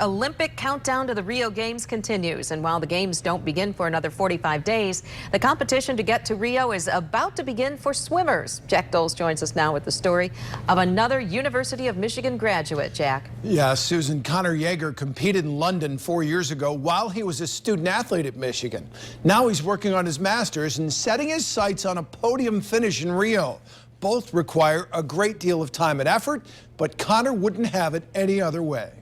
Our Olympic countdown to the Rio Games continues, and while the Games don't begin for another 45 days, the competition to get to Rio is about to begin for swimmers. Jack Doles joins us now with the story of another University of Michigan graduate. Jack. Yeah, Susan, Connor Jaeger competed in London 4 years ago while he was a student athlete at Michigan. Now he's working on his master's and setting his sights on a podium finish in Rio. Both require a great deal of time and effort, but Connor wouldn't have it any other way.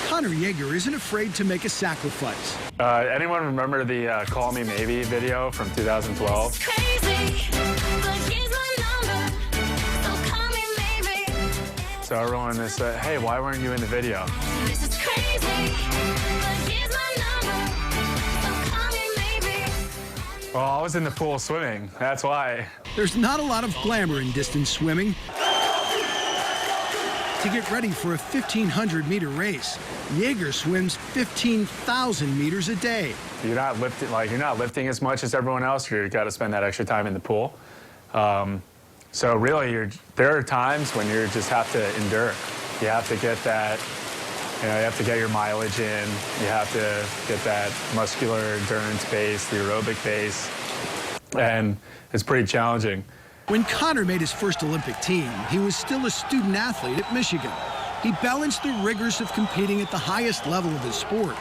Connor Jaeger isn't afraid to make a sacrifice. Anyone remember the Call Me Maybe video from 2012? So everyone is hey, why weren't you in the video? This is crazy, but here's my number, so call me maybe. Well, I was in the pool swimming, that's why. There's not a lot of glamour in distance swimming. To get ready for a 1,500-meter race, Jaeger swims 15,000 meters a day. You're not lifting as much as everyone else. You've got to spend that extra time in the pool. So really, there are times when you just have to endure. You have to get that, you have to get your mileage in. You have to get that muscular endurance base, the aerobic base, and it's pretty challenging. When Connor made his first Olympic team, he was still a student athlete at Michigan. He balanced the rigors of competing at the highest level of his sport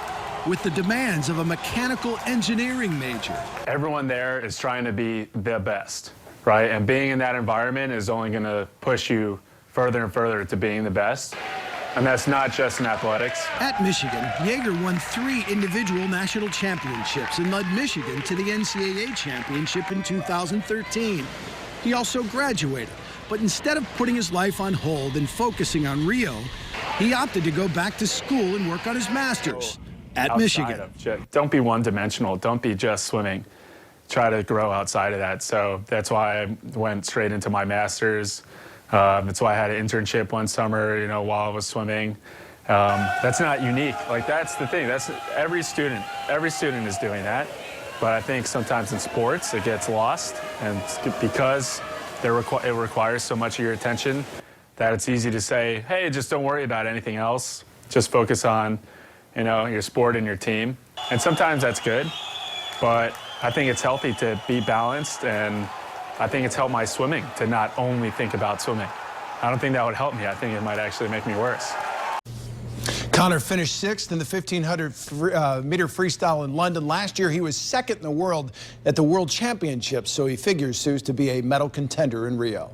with the demands of a mechanical engineering major. Everyone there is trying to be the best, right? And being in that environment is only going to push you further and further to being the best. And that's not just in athletics. At Michigan, Jaeger won 3 individual national championships and led Michigan to the NCAA championship in 2013. He also graduated, but instead of putting his life on hold and focusing on Rio, he opted to go back to school and work on his master's at Michigan. Don't be one-dimensional. Don't be just swimming. Try to grow outside of that. So that's why I went straight into my master's. That's why I had an internship one summer, while I was swimming. That's not unique. Like, that's the thing. That's every student is doing that. But I think sometimes in sports it gets lost, and because it requires so much of your attention that it's easy to say, hey, just don't worry about anything else. Just focus on, your sport and your team. And sometimes that's good, but I think it's healthy to be balanced, and I think it's helped my swimming to not only think about swimming. I don't think that would help me. I think it might actually make me worse. Connor finished 6th in the 1,500-meter freestyle in London. Last year, he was 2nd in the world at the World Championships, so he figures, Suze, to be a medal contender in Rio.